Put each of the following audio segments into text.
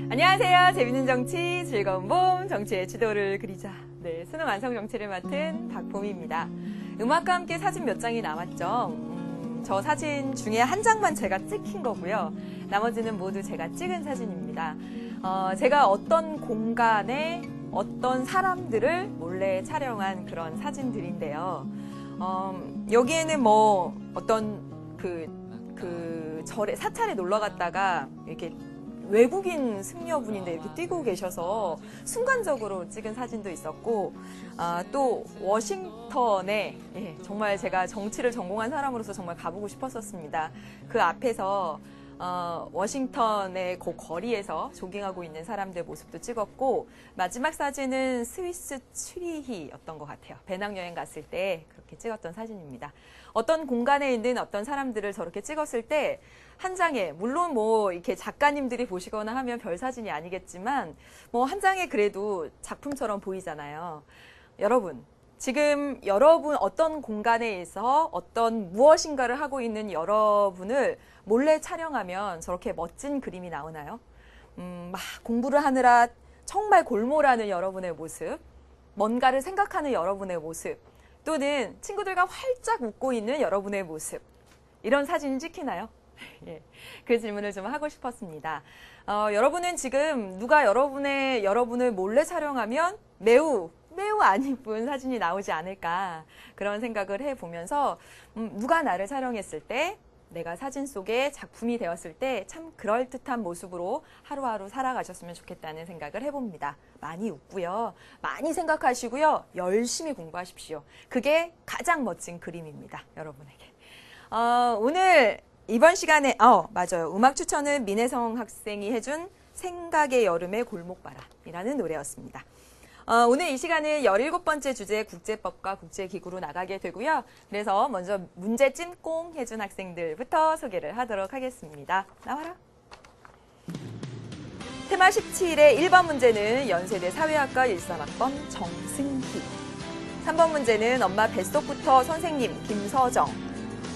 안녕하세요. 재밌는 정치, 즐거운 봄, 정치의 지도를 그리자. 네, 수능 완성 정치를 맡은 박봄입니다. 음악과 함께 사진 몇 장이 남았죠. 저 사진 중에 한 장만 제가 찍힌 거고요. 나머지는 모두 제가 찍은 사진입니다. 제가 어떤 공간에 어떤 사람들을 몰래 촬영한 그런 사진들인데요. 여기에는 뭐 어떤 절에 사찰에 놀러 갔다가 이렇게 외국인 승려분인데 이렇게 뛰고 계셔서 순간적으로 찍은 사진도 있었고, 또 워싱턴에 정말 제가 정치를 전공한 사람으로서 정말 가보고 싶었었습니다. 그 앞에서 워싱턴의 그 거리에서 조깅하고 있는 사람들 모습도 찍었고, 마지막 사진은 스위스 츠리히였던 것 같아요. 배낭여행 갔을 때 그렇게 찍었던 사진입니다. 어떤 공간에 있는 어떤 사람들을 저렇게 찍었을 때 한 장에, 물론 뭐 이렇게 작가님들이 보시거나 하면 별 사진이 아니겠지만 뭐 한 장에 그래도 작품처럼 보이잖아요. 여러분, 지금 여러분 어떤 공간에 있어 어떤 무엇인가를 하고 있는 여러분을 몰래 촬영하면 저렇게 멋진 그림이 나오나요? 막 공부를 하느라 정말 골몰하는 여러분의 모습, 뭔가를 생각하는 여러분의 모습, 또는 친구들과 활짝 웃고 있는 여러분의 모습, 이런 사진이 찍히나요? 예, 그 질문을 좀 하고 싶었습니다. 여러분은 지금 누가 여러분을 몰래 촬영하면 매우 안 이쁜 사진이 나오지 않을까, 그런 생각을 해보면서 누가 나를 촬영했을 때, 내가 사진 속에 작품이 되었을 때 참 그럴듯한 모습으로 하루하루 살아가셨으면 좋겠다는 생각을 해봅니다. 많이 웃고요. 많이 생각하시고요. 열심히 공부하십시오. 그게 가장 멋진 그림입니다. 여러분에게. 오늘 이번 시간에 맞아요. 음악 추천은 민혜성 학생이 해준 생각의 여름의 골목바람이라는 노래였습니다. 오늘 이 시간은 17번째 주제 국제법과 국제기구로 나가게 되고요. 그래서 먼저 문제 찜꽁 해준 학생들부터 소개를 하도록 하겠습니다. 나와라. 테마 17의 1번 문제는 연세대 사회학과 13학번 정승희. 3번 문제는 엄마 뱃속부터 선생님 김서정.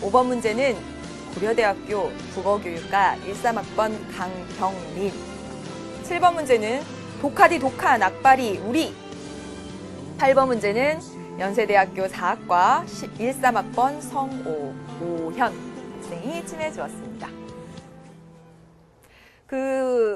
5번 문제는 고려대학교 국어교육과 13학번 강경민. 7번 문제는 독하디 독한 악바리 우리. 8번 문제는 연세대학교 4학과 13학번 성오현 학생이 친해주었습니다.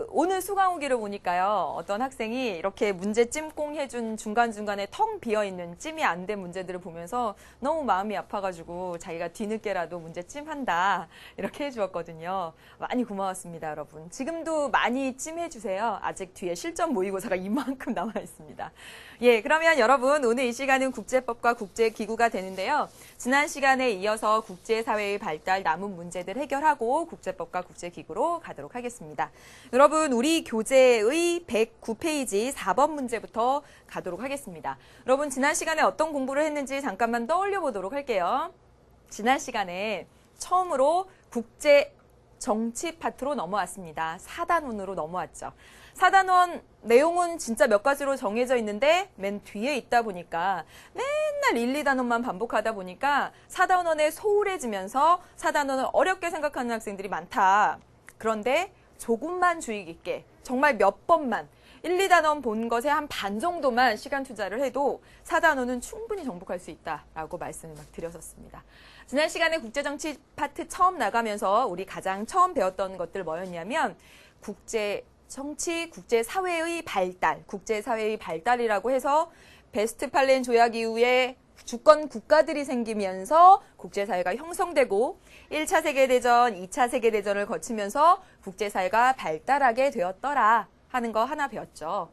오늘 수강 후기를 보니까요, 어떤 학생이 이렇게 문제 찜꽁 해준 중간중간에 텅 비어있는 찜이 안 된 문제들을 보면서 너무 마음이 아파가지고 자기가 뒤늦게라도 문제 찜한다 이렇게 해주었거든요. 많이 고마웠습니다, 여러분. 지금도 많이 찜해주세요. 아직 뒤에 실전 모의고사가 이만큼 남아 있습니다. 예, 그러면 여러분, 오늘 이 시간은 국제법과 국제기구가 되는데요. 지난 시간에 이어서 국제사회의 발달 남은 문제들 해결하고 국제법과 국제기구로 가도록 하겠습니다. 여러분, 우리 교재의 109페이지 4번 문제부터 가도록 하겠습니다. 여러분, 지난 시간에 어떤 공부를 했는지 잠깐만 떠올려 보도록 할게요. 지난 시간에 처음으로 국제 정치 파트로 넘어왔습니다. 4단원으로 넘어왔죠. 4단원 내용은 진짜 몇 가지로 정해져 있는데 맨 뒤에 있다 보니까 맨날 1, 2단원만 반복하다 보니까 4단원에 소홀해지면서 4단원을 어렵게 생각하는 학생들이 많다. 그런데 조금만 주의 깊게, 정말 몇 번만 1, 2단원 본 것에 한 반 정도만 시간 투자를 해도 4단원은 충분히 정복할 수 있다라고 말씀을 막 드렸었습니다. 지난 시간에 국제정치 파트 처음 나가면서 우리 가장 처음 배웠던 것들 뭐였냐면 국제정치, 국제사회의 발달, 국제사회의 발달이라고 해서 베스트팔렌 조약 이후에 주권 국가들이 생기면서 국제사회가 형성되고 1차 세계대전, 2차 세계대전을 거치면서 국제사회가 발달하게 되었더라 하는 거 하나 배웠죠.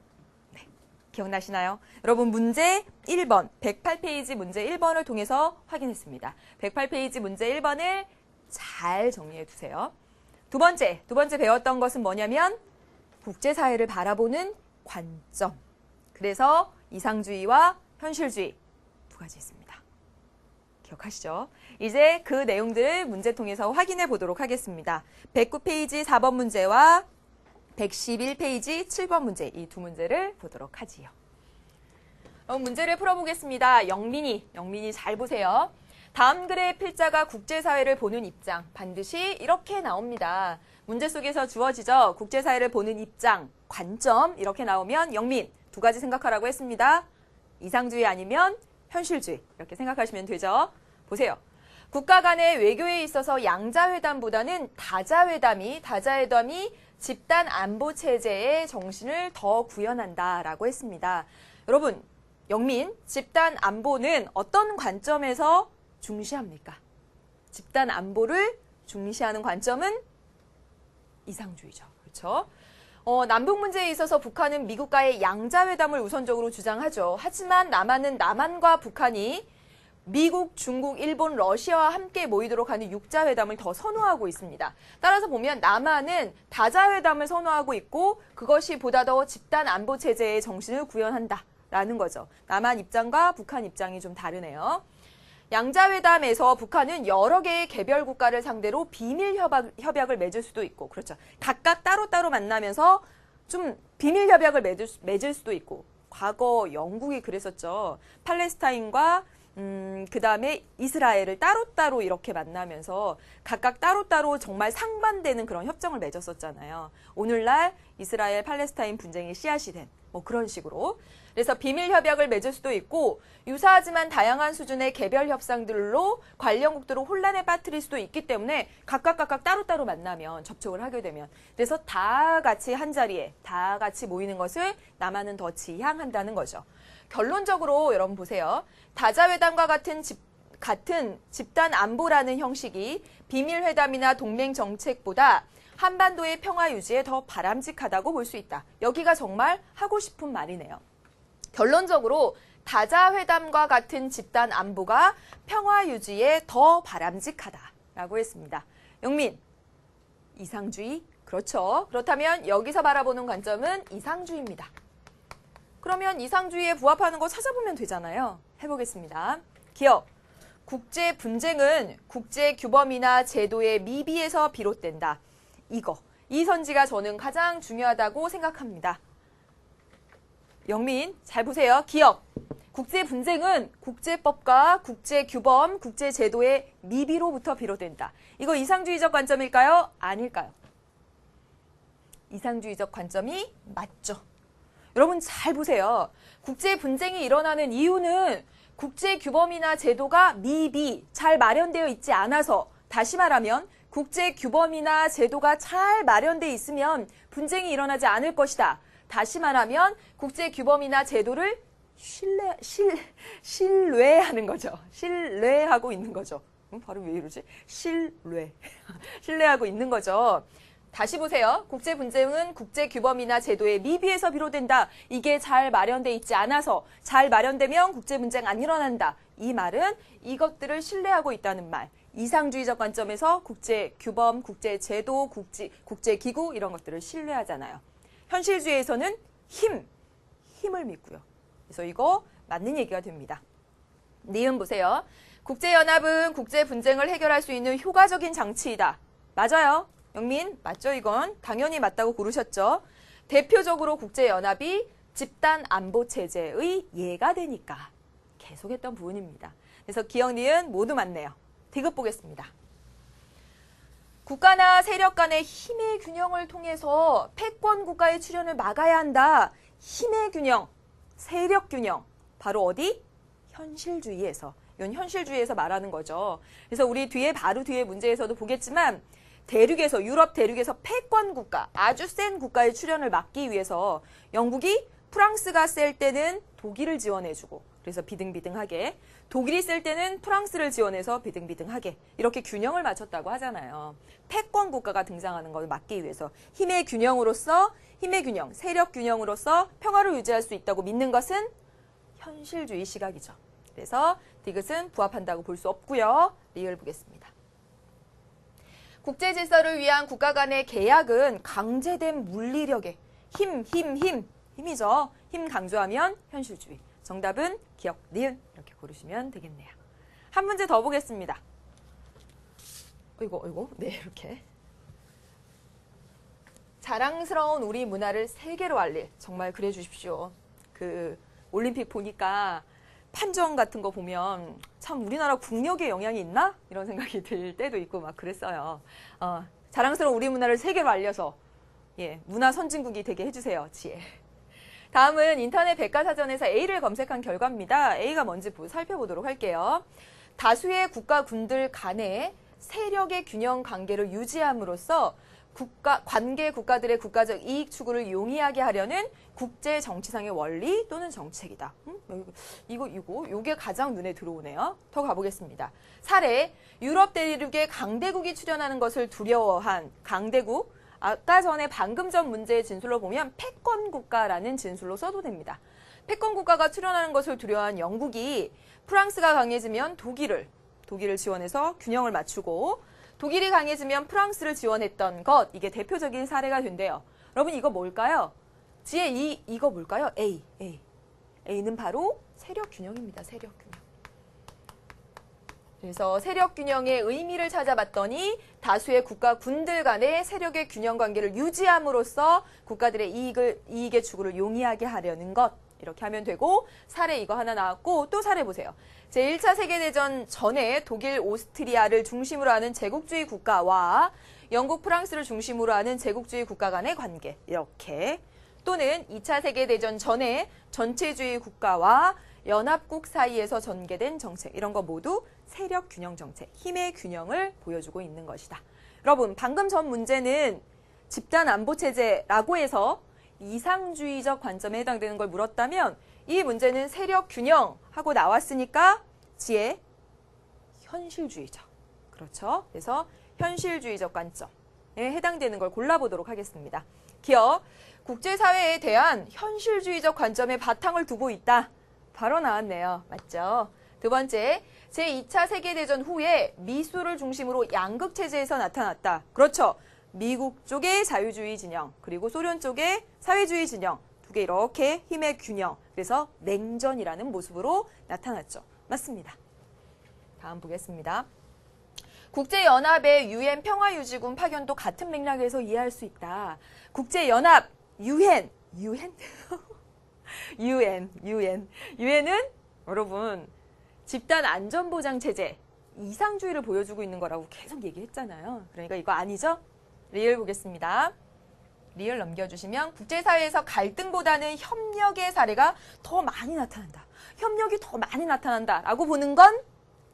네, 기억나시나요? 여러분, 문제 1번, 108페이지 문제 1번을 통해서 확인했습니다. 108페이지 문제 1번을 잘 정리해 두세요. 두 번째 배웠던 것은 뭐냐면 국제사회를 바라보는 관점. 그래서 이상주의와 현실주의 두 가지 있습니다. 기억하시죠? 이제 그 내용들을 문제 통해서 확인해 보도록 하겠습니다. 109페이지 4번 문제와 111페이지 7번 문제, 이 두 문제를 보도록 하지요. 문제를 풀어보겠습니다. 영민이 잘 보세요. 다음 글의 필자가 국제사회를 보는 입장, 반드시 이렇게 나옵니다. 문제 속에서 주어지죠. 국제사회를 보는 입장, 관점 이렇게 나오면 영민 두 가지 생각하라고 했습니다. 이상주의 아니면 현실주의 이렇게 생각하시면 되죠. 보세요. 국가 간의 외교에 있어서 양자회담보다는 다자회담이 집단 안보 체제의 정신을 더 구현한다라고 했습니다. 여러분, 영민, 집단 안보는 어떤 관점에서 중시합니까? 집단 안보를 중시하는 관점은 이상주의죠. 그렇죠? 남북 문제에 있어서 북한은 미국과의 양자회담을 우선적으로 주장하죠. 하지만 남한은 남한과 북한이 미국, 중국, 일본, 러시아와 함께 모이도록 하는 육자회담을 더 선호하고 있습니다. 따라서 보면 남한은 다자회담을 선호하고 있고 그것이 보다 더 집단 안보 체제의 정신을 구현한다라는 거죠. 남한 입장과 북한 입장이 좀 다르네요. 양자회담에서 북한은 여러 개의 개별 국가를 상대로 비밀 협약을 맺을 수도 있고, 그렇죠. 각각 따로따로 만나면서 좀 비밀 협약을 맺을 수도 있고, 과거 영국이 그랬었죠. 팔레스타인과 그 다음에 이스라엘을 따로따로 이렇게 만나면서 각각 따로따로 정말 상반되는 그런 협정을 맺었었잖아요. 오늘날 이스라엘 팔레스타인 분쟁의 씨앗이 된 뭐 그런 식으로. 그래서 비밀 협약을 맺을 수도 있고 유사하지만 다양한 수준의 개별 협상들로 관련국들을 혼란에 빠뜨릴 수도 있기 때문에 각각 따로따로 만나면 접촉을 하게 되면 그래서 다 같이 한자리에 다 같이 모이는 것을 남한은 더 지향한다는 거죠. 결론적으로 여러분 보세요. 다자회담과 같은 집단 안보라는 형식이 비밀회담이나 동맹 정책보다 한반도의 평화 유지에 더 바람직하다고 볼 수 있다. 여기가 정말 하고 싶은 말이네요. 결론적으로 다자회담과 같은 집단 안보가 평화 유지에 더 바람직하다라고 했습니다. 영민, 이상주의? 그렇죠. 그렇다면 여기서 바라보는 관점은 이상주의입니다. 그러면 이상주의에 부합하는 거 찾아보면 되잖아요. 해보겠습니다. 기억, 국제 분쟁은 국제 규범이나 제도의 미비에서 비롯된다. 이 선지가 저는 가장 중요하다고 생각합니다. 영민, 잘 보세요. 기억, 국제 분쟁은 국제법과 국제 규범, 국제 제도의 미비로부터 비롯된다. 이거 이상주의적 관점일까요? 아닐까요? 이상주의적 관점이 맞죠. 여러분 잘 보세요. 국제 분쟁이 일어나는 이유는 국제 규범이나 제도가 잘 마련되어 있지 않아서, 다시 말하면 국제 규범이나 제도가 잘 마련되어 있으면 분쟁이 일어나지 않을 것이다. 다시 말하면 국제 규범이나 제도를 신뢰하는 거죠. 신뢰하고 있는 거죠. 발음 왜 이러지? 신뢰하고 있는 거죠. 다시 보세요. 국제 분쟁은 국제 규범이나 제도의 미비에서 비롯된다. 이게 잘 마련돼 있지 않아서, 잘 마련되면 국제 분쟁 안 일어난다. 이 말은 이것들을 신뢰하고 있다는 말. 이상주의적 관점에서 국제 규범, 국제 제도, 국제 기구 이런 것들을 신뢰하잖아요. 현실주의에서는 힘을 믿고요. 그래서 이거 맞는 얘기가 됩니다. 니은 보세요. 국제연합은 국제 분쟁을 해결할 수 있는 효과적인 장치이다. 맞아요. 영민, 맞죠 이건? 당연히 맞다고 고르셨죠. 대표적으로 국제연합이 집단 안보 체제의 예가 되니까 계속했던 부분입니다. 그래서 기억, 니은 모두 맞네요. 디귿 보겠습니다. 국가나 세력 간의 힘의 균형을 통해서 패권 국가의 출현을 막아야 한다. 힘의 균형, 세력 균형. 바로 어디? 현실주의에서. 이건 현실주의에서 말하는 거죠. 그래서 우리 바로 뒤에 문제에서도 보겠지만 유럽 대륙에서 패권 국가, 아주 센 국가의 출현을 막기 위해서 영국이 프랑스가 셀 때는 독일을 지원해주고, 그래서 비등비등하게, 독일이 셀 때는 프랑스를 지원해서 비등비등하게 이렇게 균형을 맞췄다고 하잖아요. 패권 국가가 등장하는 걸 막기 위해서 힘의 균형, 세력 균형으로서 평화를 유지할 수 있다고 믿는 것은 현실주의 시각이죠. 그래서 디귿은 부합한다고 볼 수 없고요. 리을 보겠습니다. 국제 질서를 위한 국가 간의 계약은 강제된 물리력의 힘이죠. 힘 강조하면 현실주의. 정답은 기억, 니은 이렇게 고르시면 되겠네요. 한 문제 더 보겠습니다. 네, 이렇게. 자랑스러운 우리 문화를 세계로 알릴, 정말 그래 주십시오. 올림픽 보니까 판정 같은 거 보면 참 우리나라 국력에 영향이 있나? 이런 생각이 들 때도 있고 막 그랬어요. 자랑스러운 우리 문화를 세계로 알려서 예, 문화 선진국이 되게 해주세요. 지혜. 다음은 인터넷 백과사전에서 A를 검색한 결과입니다. A가 뭔지 살펴보도록 할게요. 다수의 국가군들 간의 세력의 균형 관계를 유지함으로써 관계 국가들의 국가적 이익 추구를 용이하게 하려는 국제 정치상의 원리 또는 정책이다. 요게 가장 눈에 들어오네요. 더 가보겠습니다. 사례, 유럽 대륙의 강대국이 출현하는 것을 두려워한 강대국, 아까 전에 방금 전 문제의 진술로 보면 패권 국가라는 진술로 써도 됩니다. 패권 국가가 출현하는 것을 두려워한 영국이 프랑스가 강해지면 독일을 지원해서 균형을 맞추고 독일이 강해지면 프랑스를 지원했던 것, 이게 대표적인 사례가 된대요. 여러분 이거 뭘까요? 지혜 이거 뭘까요? A는 바로 세력 균형입니다. 세력 균형. 그래서 세력 균형의 의미를 찾아봤더니 다수의 국가 군들 간의 세력의 균형 관계를 유지함으로써 국가들의 이익의 추구를 용이하게 하려는 것, 이렇게 하면 되고, 사례 이거 하나 나왔고, 또 사례 보세요. 제1차 세계대전 전에 독일, 오스트리아를 중심으로 하는 제국주의 국가와 영국, 프랑스를 중심으로 하는 제국주의 국가 간의 관계, 이렇게. 또는 2차 세계대전 전에 전체주의 국가와 연합국 사이에서 전개된 정책, 이런 거 모두 세력 균형 정책, 힘의 균형을 보여주고 있는 것이다. 여러분, 방금 전 문제는 집단 안보 체제라고 해서 이상주의적 관점에 해당되는 걸 물었다면 이 문제는 세력 균형하고 나왔으니까 지혜 현실주의적. 그렇죠? 그래서 현실주의적 관점에 해당되는 걸 골라보도록 하겠습니다. 기억, 국제사회에 대한 현실주의적 관점에 바탕을 두고 있다. 바로 나왔네요. 맞죠? 두 번째, 제2차 세계대전 후에 미수를 중심으로 양극체제에서 나타났다. 그렇죠. 미국 쪽의 자유주의 진영, 그리고 소련 쪽의 사회주의 진영, 두 개 이렇게 힘의 균형, 그래서 냉전이라는 모습으로 나타났죠. 맞습니다. 다음 보겠습니다. 국제연합의 UN 평화유지군 파견도 같은 맥락에서 이해할 수 있다. 국제연합, UN. UN은 여러분 집단 안전보장 체제, 이상주의를 보여주고 있는 거라고 계속 얘기했잖아요. 그러니까 이거 아니죠? 리얼 보겠습니다. 리얼 넘겨주시면 국제사회에서 갈등보다는 협력의 사례가 더 많이 나타난다. 협력이 더 많이 나타난다 라고 보는 건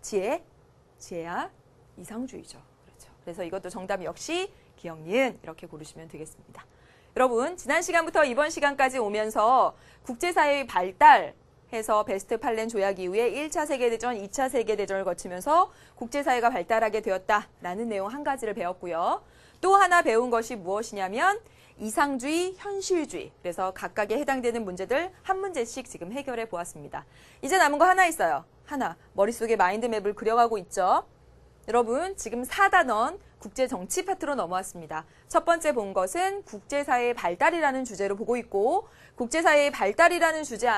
지혜야 이상주의죠. 그렇죠. 그래서 이것도 정답 역시 기억, 니은 이렇게 고르시면 되겠습니다. 여러분, 지난 시간부터 이번 시간까지 오면서 국제사회의 발달해서 베스트팔렌 조약 이후에 1차 세계대전, 2차 세계대전을 거치면서 국제사회가 발달하게 되었다라는 내용 한 가지를 배웠고요. 또 하나 배운 것이 무엇이냐면 이상주의, 현실주의. 그래서 각각에 해당되는 문제들 한 문제씩 지금 해결해 보았습니다. 이제 남은 거 하나 있어요. 하나. 머릿속에 마인드맵을 그려가고 있죠. 여러분, 지금 4단원 국제정치 파트로 넘어왔습니다. 첫 번째 본 것은 국제사회의 발달이라는 주제로 보고 있고, 국제사회의 발달이라는 주제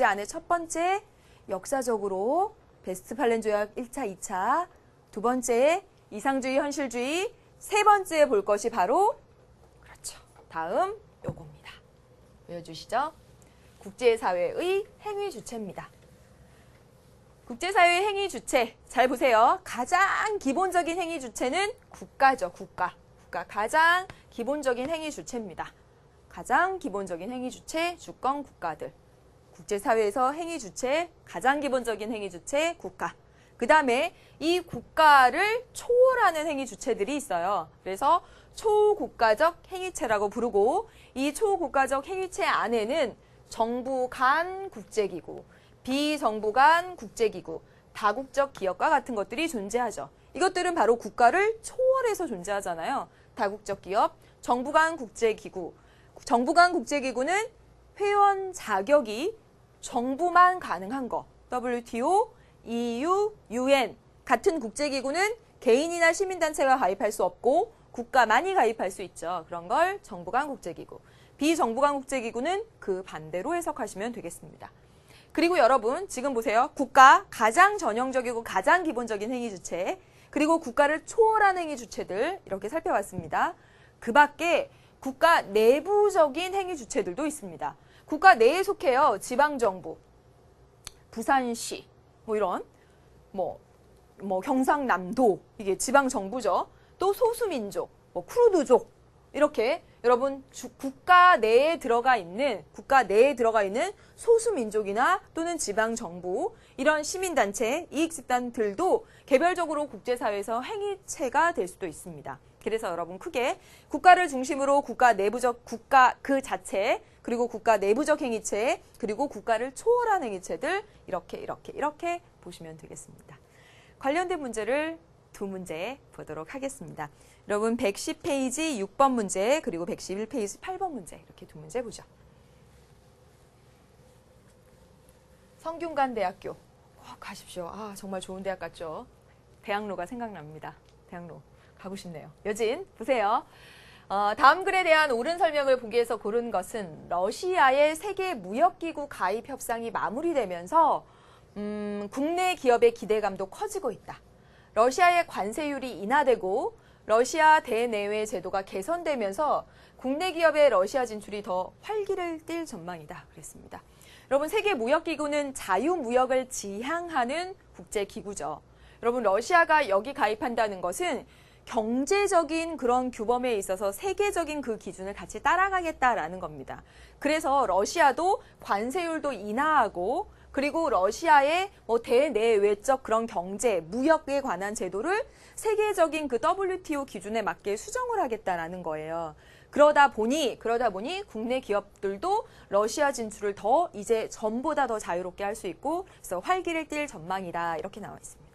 안에 첫 번째 역사적으로 베스트팔렌 조약 1차, 2차, 두 번째 이상주의, 현실주의, 세 번째 볼 것이 바로 그렇죠. 다음 요겁니다. 외워주시죠. 국제사회의 행위 주체입니다. 국제사회의 행위 주체, 잘 보세요. 가장 기본적인 행위 주체는 국가죠. 국가 가장 기본적인 행위 주체입니다. 가장 기본적인 행위 주체, 주권 국가들. 국제사회에서 행위 주체, 가장 기본적인 행위 주체, 국가. 그 다음에 이 국가를 초월하는 행위 주체들이 있어요. 그래서 초국가적 행위체라고 부르고, 이 초국가적 행위체 안에는 정부 간 국제기구, 비정부 간 국제기구, 다국적 기업과 같은 것들이 존재하죠. 이것들은 바로 국가를 초월해서 존재하잖아요. 다국적 기업, 정부 간 국제기구. 정부 간 국제기구는 회원 자격이 정부만 가능한 거. WTO, EU, UN 같은 국제기구는 개인이나 시민단체가 가입할 수 없고 국가만이 가입할 수 있죠. 그런 걸 정부 간 국제기구. 비정부 간 국제기구는 그 반대로 해석하시면 되겠습니다. 그리고 여러분 지금 보세요. 국가 가장 전형적이고 가장 기본적인 행위 주체, 그리고 국가를 초월한 행위 주체들 이렇게 살펴봤습니다. 그 밖에 국가 내부적인 행위 주체들도 있습니다. 국가 내에 속해요. 지방정부, 부산시, 이런 경상남도, 이게 지방정부죠. 또 소수민족, 뭐 쿠르드족 이렇게 여러분 국가 내에 들어가 있는 소수 민족이나 또는 지방 정부 이런 시민단체, 이익집단들도 개별적으로 국제사회에서 행위체가 될 수도 있습니다. 그래서 여러분 크게 국가를 중심으로 국가 그 자체 그리고 국가 내부적 행위체 그리고 국가를 초월한 행위체들 이렇게 보시면 되겠습니다. 관련된 문제를 두 문제 보도록 하겠습니다. 여러분 110페이지 6번 문제 그리고 111페이지 8번 문제 이렇게 두 문제 보죠. 성균관대학교 꼭 가십시오. 아 정말 좋은 대학 같죠. 대학로가 생각납니다. 대학로 가고 싶네요. 여진 보세요. 다음 글에 대한 옳은 설명을 보기 위해서 고른 것은 러시아의 세계무역기구 가입 협상이 마무리되면서 국내 기업의 기대감도 커지고 있다. 러시아의 관세율이 인하되고 러시아 대내외 제도가 개선되면서 국내 기업의 러시아 진출이 더 활기를 띨 전망이다. 그랬습니다. 여러분 세계무역기구는 자유무역을 지향하는 국제기구죠. 여러분 러시아가 여기 가입한다는 것은 경제적인 그런 규범에 있어서 세계적인 그 기준을 같이 따라가겠다라는 겁니다. 그래서 러시아도 관세율도 인하하고 그리고 러시아의 뭐 대내외적 그런 경제, 무역에 관한 제도를 세계적인 그 WTO 기준에 맞게 수정을 하겠다라는 거예요. 그러다 보니 국내 기업들도 러시아 진출을 더 이제 전보다 더 자유롭게 할 수 있고 그래서 활기를 띨 전망이다 이렇게 나와 있습니다.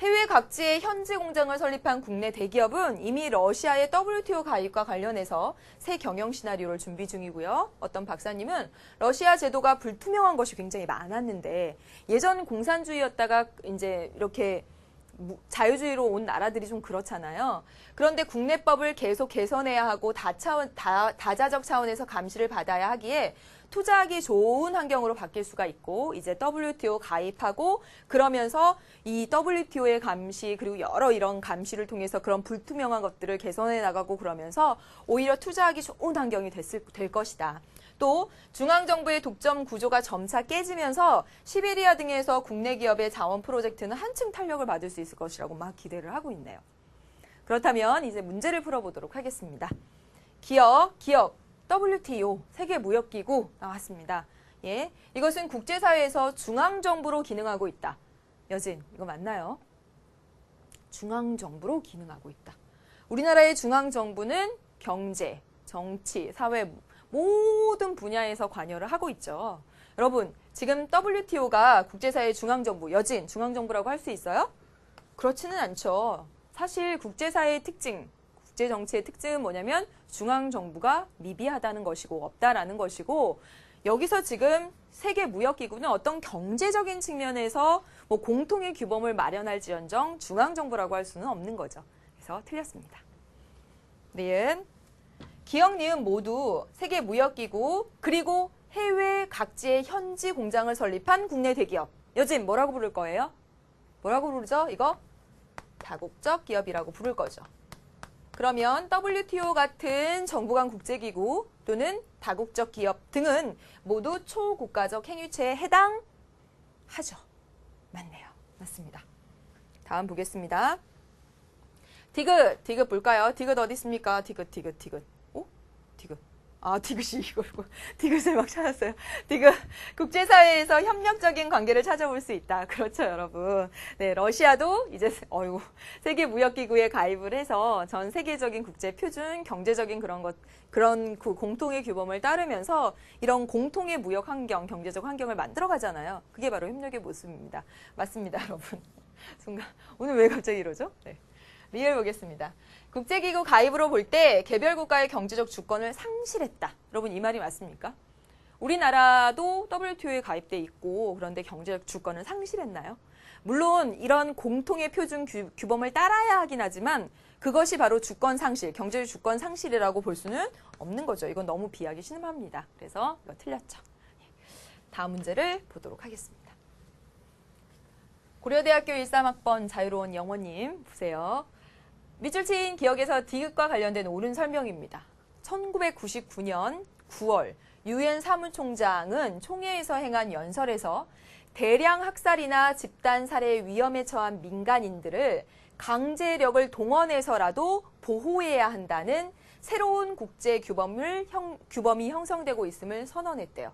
해외 각지에 현지 공장을 설립한 국내 대기업은 이미 러시아의 WTO 가입과 관련해서 새 경영 시나리오를 준비 중이고요. 어떤 박사님은 러시아 제도가 불투명한 것이 굉장히 많았는데 예전 공산주의였다가 이제 이렇게 자유주의로 온 나라들이 좀 그렇잖아요. 그런데 국내법을 계속 개선해야 하고 다자적 차원에서 감시를 받아야 하기에 투자하기 좋은 환경으로 바뀔 수가 있고 이제 WTO 가입하고 그러면서 이 WTO의 감시 그리고 여러 이런 감시를 통해서 그런 불투명한 것들을 개선해 나가고 그러면서 오히려 투자하기 좋은 환경이 될 것이다. 또 중앙정부의 독점 구조가 점차 깨지면서 시베리아 등에서 국내 기업의 자원 프로젝트는 한층 탄력을 받을 수 있을 것이라고 막 기대를 하고 있네요. 그렇다면 이제 문제를 풀어보도록 하겠습니다. 기억, WTO, 세계무역기구 나왔습니다. 예, 이것은 국제사회에서 중앙정부로 기능하고 있다. 여진, 이거 맞나요? 중앙정부로 기능하고 있다. 우리나라의 중앙정부는 경제, 정치, 사회 모든 분야에서 관여를 하고 있죠. 여러분, 지금 WTO가 국제사회의 중앙정부, 여진, 중앙정부라고 할 수 있어요? 그렇지는 않죠. 사실 국제사회의 특징, 국제정치의 특징은 뭐냐면 중앙정부가 미비하다는 것이고 없다라는 것이고 여기서 지금 세계무역기구는 어떤 경제적인 측면에서 뭐 공통의 규범을 마련할지언정 중앙정부라고 할 수는 없는 거죠. 그래서 틀렸습니다. 니은, 기억, 니은 모두 세계무역기구 그리고 해외 각지의 현지 공장을 설립한 국내 대기업. 여진 뭐라고 부를 거예요? 뭐라고 부르죠? 이거? 다국적 기업이라고 부를 거죠. 그러면 WTO 같은 정부 간 국제기구 또는 다국적 기업 등은 모두 초국가적 행위체에 해당하죠. 맞네요. 맞습니다. 다음 보겠습니다. 디귿 볼까요? 디귿 어디 있습니까? 디귿. 오? 디귿. 아, 디귿이 이걸고 디귿을 막 찾았어요. 디귿. 국제사회에서 협력적인 관계를 찾아볼 수 있다. 그렇죠, 여러분. 네, 러시아도 이제 세계무역기구에 가입을 해서 전 세계적인 국제 표준, 경제적인 그런 공통의 규범을 따르면서 이런 공통의 무역 환경, 경제적 환경을 만들어 가잖아요. 그게 바로 협력의 모습입니다. 맞습니다, 여러분. 순간 오늘 왜 갑자기 이러죠? 네. 리얼 보겠습니다. 국제기구 가입으로 볼 때 개별 국가의 경제적 주권을 상실했다. 여러분 이 말이 맞습니까? 우리나라도 WTO에 가입돼 있고 그런데 경제적 주권을 상실했나요? 물론 이런 공통의 표준 규범을 따라야 하긴 하지만 그것이 바로 주권 상실, 경제적 주권 상실이라고 볼 수는 없는 거죠. 이건 너무 비하기 신음합니다. 그래서 이거 틀렸죠. 다음 문제를 보도록 하겠습니다. 고려대학교 13학번 자유로운 영어님 보세요. 밑줄 친 기억에서 디귿과 관련된 옳은 설명입니다. 1999년 9월 유엔 사무총장은 총회에서 행한 연설에서 대량 학살이나 집단 살해 위험에 처한 민간인들을 강제력을 동원해서라도 보호해야 한다는 새로운 국제 규범이 형성되고 있음을 선언했대요.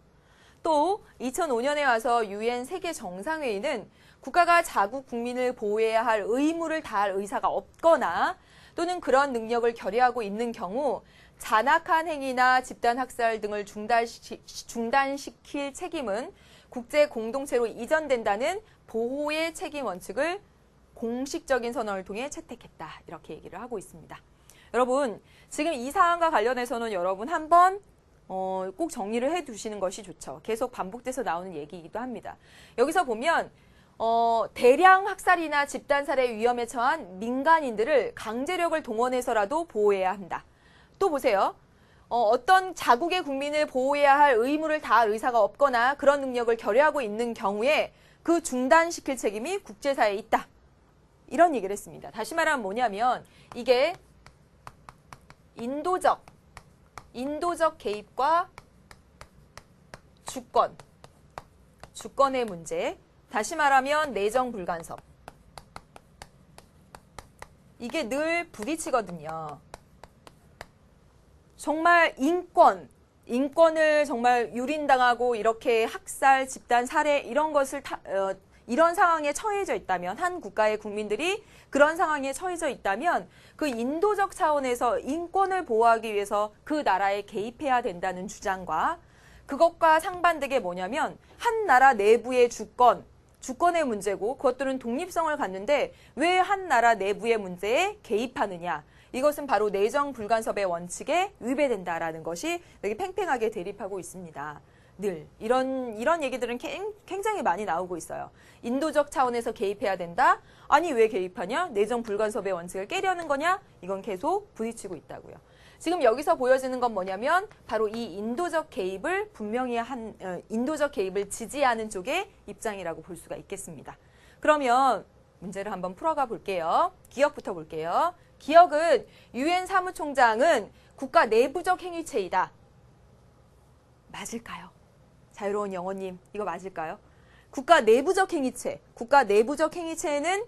또 2005년에 와서 유엔 세계 정상회의는 국가가 자국 국민을 보호해야 할 의무를 다할 의사가 없거나 또는 그런 능력을 결여하고 있는 경우 잔악한 행위나 집단 학살 등을 중단시킬 책임은 국제 공동체로 이전된다는 보호의 책임 원칙을 공식적인 선언을 통해 채택했다. 이렇게 얘기를 하고 있습니다. 여러분, 지금 이 사안과 관련해서는 여러분 한번 꼭 정리를 해두시는 것이 좋죠. 계속 반복돼서 나오는 얘기이기도 합니다. 여기서 보면 대량 학살이나 집단 살해 위험에 처한 민간인들을 강제력을 동원해서라도 보호해야 한다. 또 보세요. 어떤 자국의 국민을 보호해야 할 의무를 다할 의사가 없거나 그런 능력을 결여하고 있는 경우에 그 중단시킬 책임이 국제사회에 있다. 이런 얘기를 했습니다. 다시 말하면 뭐냐면 이게 인도적 개입과 주권의 문제, 다시 말하면 내정 불간섭. 이게 늘 부딪히거든요. 정말 인권을 정말 유린당하고 이렇게 학살, 집단 살해 이런 것을 이런 상황에 처해져 있다면, 한 국가의 국민들이 그런 상황에 처해져 있다면 그 인도적 차원에서 인권을 보호하기 위해서 그 나라에 개입해야 된다는 주장과 그것과 상반되게 뭐냐면 한 나라 내부의 주권의 문제고 그것들은 독립성을 갖는데 왜 한 나라 내부의 문제에 개입하느냐. 이것은 바로 내정 불간섭의 원칙에 위배된다라는 것이 여기 팽팽하게 대립하고 있습니다. 늘 이런 얘기들은 굉장히 많이 나오고 있어요. 인도적 차원에서 개입해야 된다? 아니 왜 개입하냐? 내정 불간섭의 원칙을 깨려는 거냐? 이건 계속 부딪히고 있다고요. 지금 여기서 보여지는 건 뭐냐면 바로 이 인도적 개입을 분명히 인도적 개입을 지지하는 쪽의 입장이라고 볼 수가 있겠습니다. 그러면 문제를 한번 풀어가 볼게요. 기억부터 볼게요. 기억은 유엔 사무총장은 국가 내부적 행위체이다. 맞을까요? 자유로운 영어님, 이거 맞을까요? 국가 내부적 행위체에는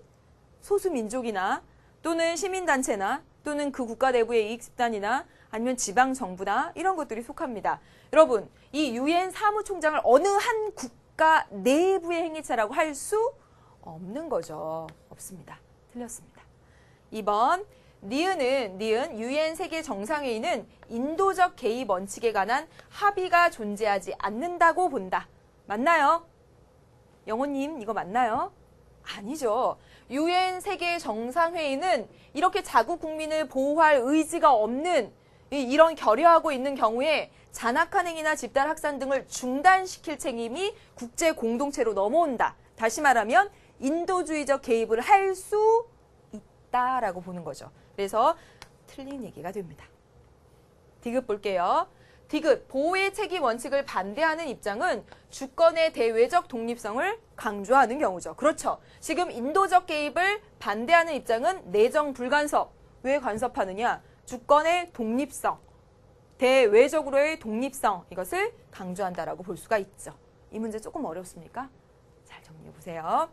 소수민족이나 또는 시민단체나 또는 그 국가 내부의 이익집단이나 아니면 지방정부나 이런 것들이 속합니다. 여러분, 이 유엔 사무총장을 어느 한 국가 내부의 행위체라고 할 수 없는 거죠. 없습니다. 틀렸습니다. 2번, 니은 유엔 세계 정상회의는 인도적 개입 원칙에 관한 합의가 존재하지 않는다고 본다. 맞나요? 영호님, 이거 맞나요? 아니죠. 유엔 세계 정상회의는 이렇게 자국 국민을 보호할 의지가 없는 이런 결여하고 있는 경우에 잔악한 행위나 집단 학살 등을 중단시킬 책임이 국제 공동체로 넘어온다. 다시 말하면 인도주의적 개입을 할 수 있다라고 보는 거죠. 그래서 틀린 얘기가 됩니다. 디귿 볼게요. 디귿, 보호의 책임 원칙을 반대하는 입장은 주권의 대외적 독립성을 강조하는 경우죠. 그렇죠. 지금 인도적 개입을 반대하는 입장은 내정 불간섭. 왜 간섭하느냐? 주권의 독립성, 대외적으로의 독립성, 이것을 강조한다라고 볼 수가 있죠. 이 문제 조금 어렵습니까? 잘 정리해 보세요.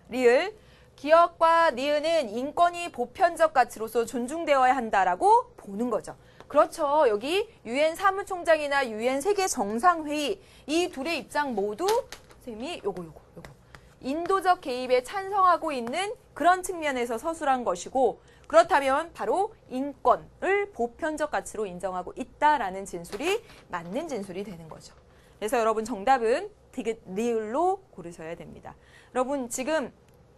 리을, 기억과 니은은 인권이 보편적 가치로서 존중되어야 한다라고 보는 거죠. 그렇죠. 여기 유엔 사무총장이나 유엔 세계 정상회의 이 둘의 입장 모두 선생님이 요거 인도적 개입에 찬성하고 있는 그런 측면에서 서술한 것이고, 그렇다면 바로 인권을 보편적 가치로 인정하고 있다라는 진술이 맞는 진술이 되는 거죠. 그래서 여러분 정답은 디귿 리을로 고르셔야 됩니다. 여러분 지금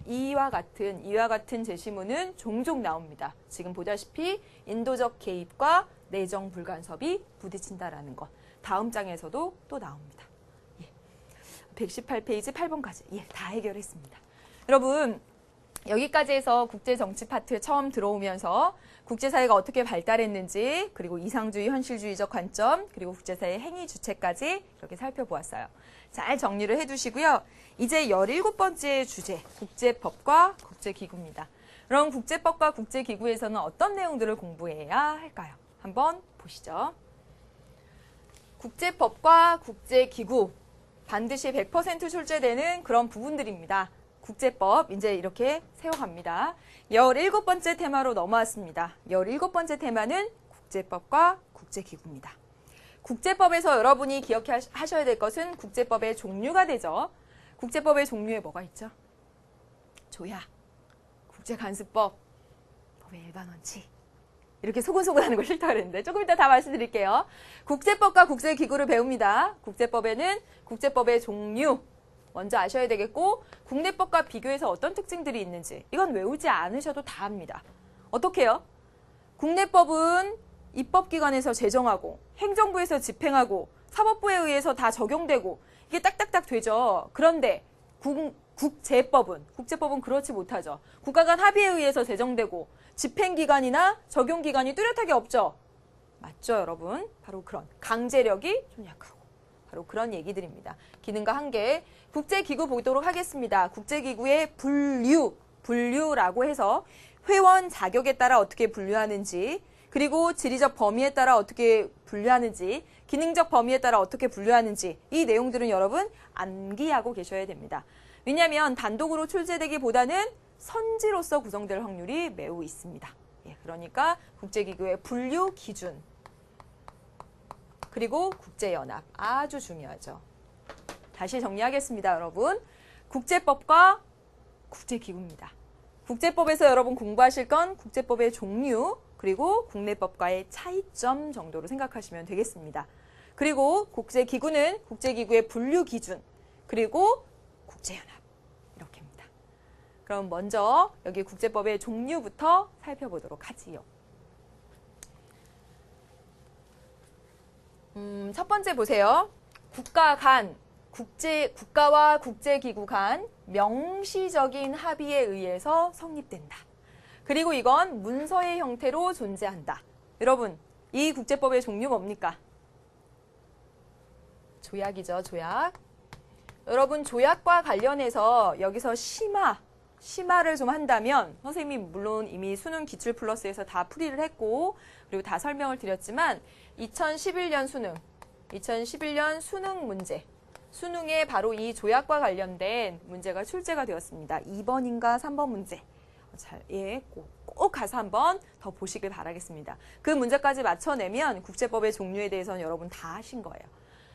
이와 같은 제시문은 종종 나옵니다. 지금 보다시피 인도적 개입과 내정 불간섭이 부딪힌다라는 것. 다음 장에서도 또 나옵니다. 118페이지 8번까지 다 해결했습니다. 여러분 여기까지 해서 국제정치 파트 처음 들어오면서 국제사회가 어떻게 발달했는지, 그리고 이상주의, 현실주의적 관점, 그리고 국제사회의 행위 주체까지 이렇게 살펴보았어요. 잘 정리를 해두시고요. 이제 17번째 주제, 국제법과 국제기구입니다. 그럼 국제법과 국제기구에서는 어떤 내용들을 공부해야 할까요? 한번 보시죠. 국제법과 국제기구, 반드시 100% 출제되는 그런 부분들입니다. 국제법 이제 이렇게 세워갑니다. 17번째 테마로 넘어왔습니다. 17번째 테마는 국제법과 국제기구입니다. 국제법에서 여러분이 기억하셔야 될 것은 국제법의 종류가 되죠. 국제법의 종류에 뭐가 있죠? 조약, 국제관습법, 법의 일반 원칙. 이렇게 소곤소곤 하는 거 싫다 그랬는데 조금 이따 다 말씀드릴게요. 국제법과 국제기구를 배웁니다. 국제법에는 국제법의 종류 먼저 아셔야 되겠고 국내법과 비교해서 어떤 특징들이 있는지 이건 외우지 않으셔도 다 압니다. 어떻게 해요? 국내법은 입법기관에서 제정하고 행정부에서 집행하고 사법부에 의해서 다 적용되고 이게 딱딱딱 되죠. 그런데 국제법은 그렇지 못하죠. 국가 간 합의에 의해서 제정되고 집행기관이나 적용기관이 뚜렷하게 없죠. 맞죠, 여러분? 바로 그런 강제력이 좀 약하고 바로 그런 얘기들입니다. 기능과 한계, 국제기구 보도록 하겠습니다. 국제기구의 분류라고 해서 회원 자격에 따라 어떻게 분류하는지 그리고 지리적 범위에 따라 어떻게 분류하는지 기능적 범위에 따라 어떻게 분류하는지 이 내용들은 여러분 암기하고 계셔야 됩니다. 왜냐하면 단독으로 출제되기보다는 선지로서 구성될 확률이 매우 있습니다. 예, 그러니까 국제기구의 분류 기준 그리고 국제연합 아주 중요하죠. 다시 정리하겠습니다, 여러분. 국제법과 국제기구입니다. 국제법에서 여러분 공부하실 건 국제법의 종류 그리고 국내법과의 차이점 정도로 생각하시면 되겠습니다. 그리고 국제기구는 국제기구의 분류 기준 그리고 국제연합 이렇게입니다. 그럼 먼저 여기 국제법의 종류부터 살펴보도록 하지요. 첫 번째 보세요. 국가와 국제기구 간 명시적인 합의에 의해서 성립된다. 그리고 이건 문서의 형태로 존재한다. 여러분, 이 국제법의 종류 뭡니까? 조약이죠, 조약. 여러분, 조약과 관련해서 여기서 심화를 좀 한다면 선생님이 물론 이미 수능 기출 플러스에서 다 풀이를 했고 그리고 다 설명을 드렸지만 2011년 수능 문제 수능에 바로 이 조약과 관련된 문제가 출제가 되었습니다. 2번인가 3번 문제 꼭 가서 한번 더 보시길 바라겠습니다. 그 문제까지 맞춰내면 국제법의 종류에 대해서는 여러분 다 하신 거예요.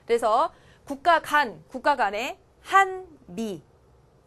그래서 국가 간에 한미,